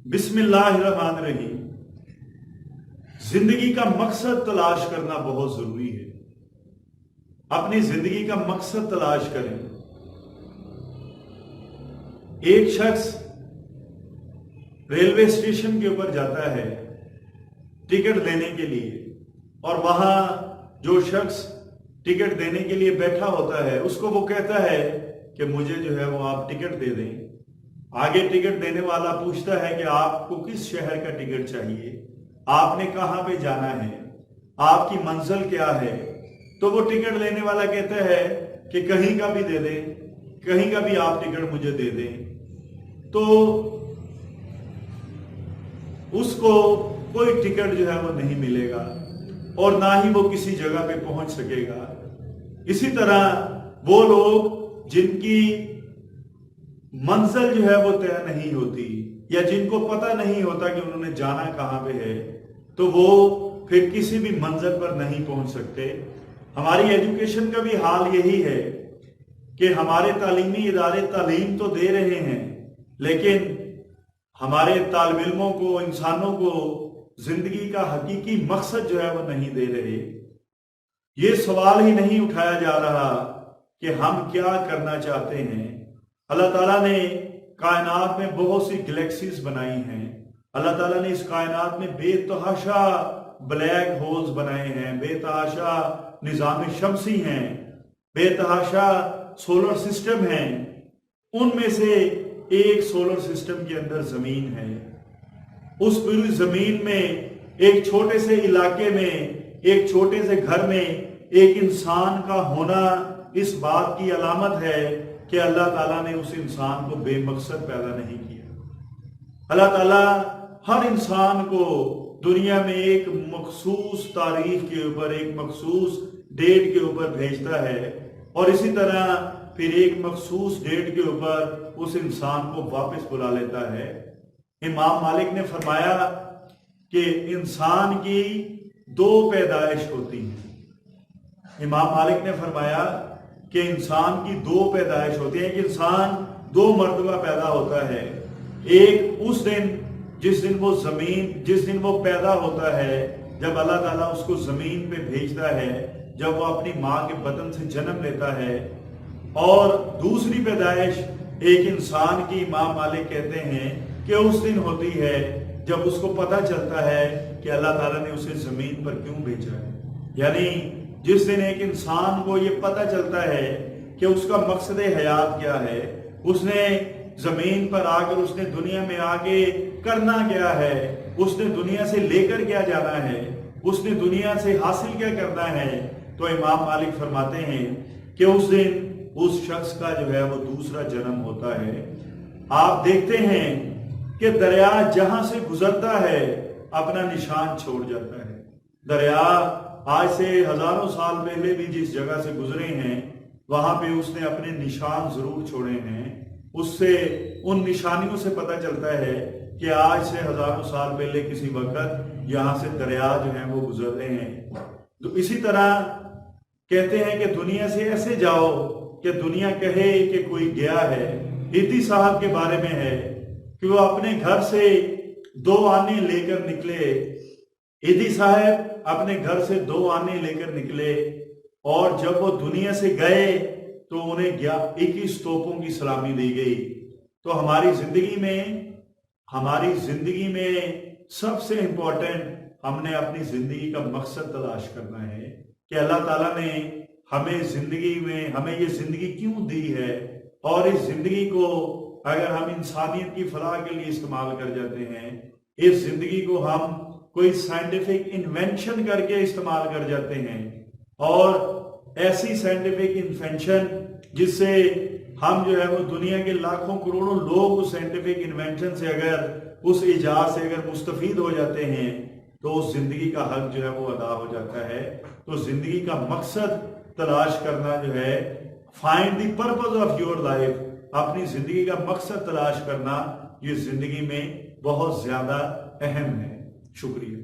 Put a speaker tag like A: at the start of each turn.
A: बिस्मिल्लाहिर्रहमानिर्रहीम। जिंदगी का मकसद तलाश करना बहुत जरूरी है। अपनी जिंदगी का मकसद तलाश करें। एक शख्स रेलवे स्टेशन के ऊपर जाता है टिकट लेने के लिए, और वहां जो शख्स टिकट देने के लिए बैठा होता है उसको वो कहता है कि मुझे जो है वो आप टिकट दे दें। आगे टिकट देने वाला पूछता है कि आपको किस शहर का टिकट चाहिए, आपने कहां पे जाना है, आपकी मंजिल क्या है। तो वो टिकट लेने वाला कहता है कि कहीं का भी दे दें, कहीं का भी आप टिकट मुझे दे दें। तो उसको कोई टिकट जो है वो नहीं मिलेगा और ना ही वो किसी जगह पे पहुंच सकेगा। इसी तरह वो लोग जिनकी मंजिल जो है वो तय नहीं होती या जिनको पता नहीं होता कि उन्होंने जाना कहां पे है, तो वो फिर किसी भी मंजिल पर नहीं पहुंच सकते। हमारी एजुकेशन का भी हाल यही है कि हमारे तालीमी इदारे तालीम तो दे रहे हैं, लेकिन हमारे तालिब इल्मों को, इंसानों को जिंदगी का हकीकी मकसद जो है वो नहीं दे रहे। ये सवाल ही नहीं उठाया जा रहा कि हम क्या करना चाहते हैं। अल्लाह ताला ने कायनात में बहुत सी गैलेक्सीज बनाई हैं। अल्लाह ताला ने इस कायनात में बेतहाशा ब्लैक होल्स बनाए हैं, बेतहाशा निजाम शमसी हैं, बेतहाशा सोलर सिस्टम हैं। उनमें से एक सोलर सिस्टम के अंदर जमीन है। उस पूरी जमीन में एक छोटे से इलाके में, एक छोटे से घर में एक इंसान का होना इस बात की अलामत है कि अल्लाह ताला ने उस इंसान को बेमकसद पैदा नहीं किया। अल्लाह ताला हर इंसान को दुनिया में एक मखसूस तारीख के ऊपर, एक मखसूस डेट के ऊपर भेजता है, और इसी तरह फिर एक मखसूस डेट के ऊपर उस इंसान को वापस बुला लेता है। इमाम मालिक ने फरमाया कि इंसान की दो पैदाइश होती है। इमाम मालिक ने फरमाया कि इंसान की दो पैदाइश होती है, कि इंसान दो मर्तबा पैदा होता है। एक उस दिन जिस दिन वो पैदा होता है, जब अल्लाह ताला उसको जमीन पे भेजता है, जब वो अपनी माँ के बदन से जन्म लेता है। और दूसरी पैदाइश एक इंसान की इमाम मालिक कहते हैं कि उस दिन होती है जब उसको पता चलता है कि अल्लाह ताला ने उसे जमीन पर क्यों भेजा है। यानी जिस दिन एक इंसान को ये पता चलता है कि उसका मकसद हयात क्या है, उसने जमीन पर आकर उसने दुनिया में आके करना क्या है, उसने दुनिया से लेकर क्या जाना है, उसने दुनिया से हासिल क्या करना है, तो इमाम मालिक फरमाते हैं कि उस दिन उस शख्स का जो है वो दूसरा जन्म होता है। आप देखते हैं कि दरिया जहां से गुजरता है अपना निशान छोड़ जाता है। दरिया आज से हजारों साल पहले भी जिस जगह से गुजरे हैं वहां पे उसने अपने निशान जरूर छोड़े हैं। उससे, उन निशानियों से पता चलता है कि आज से हजारों साल पहले किसी वक्त यहां से दरिया जो है वो गुजर रहे हैं। तो इसी तरह कहते हैं कि दुनिया से ऐसे जाओ कि दुनिया कहे कि कोई गया है। इति साहब के बारे में है कि वो अपने घर से 2 आने लेकर निकले। इति साहब अपने घर से 2 आने लेकर निकले, और जब वो दुनिया से गए तो उन्हें 21 तोपों की सलामी दी गई। तो हमारी जिंदगी में सबसे इंपॉर्टेंट, हमने अपनी जिंदगी का मकसद तलाश करना है कि अल्लाह ताला ने हमें ये जिंदगी क्यों दी है, और इस जिंदगी को अगर हम इंसानियत की फलाह के लिए इस्तेमाल कर जाते हैं, इस जिंदगी को हम कोई साइंटिफिक इन्वेंशन करके इस्तेमाल कर जाते हैं, और ऐसी साइंटिफिक इन्वेंशन जिससे हम जो है वो दुनिया के लाखों करोड़ों लोग उस साइंटिफिक इन्वेंशन से, अगर उस इजाज से अगर मुस्तफीद हो जाते हैं, तो उस जिंदगी का हक जो है वो अदा हो जाता है। तो जिंदगी का मकसद तलाश करना जो है, find the purpose of your life, अपनी जिंदगी का मकसद तलाश करना, ये जिंदगी में बहुत ज्यादा अहम है। शुक्रिया।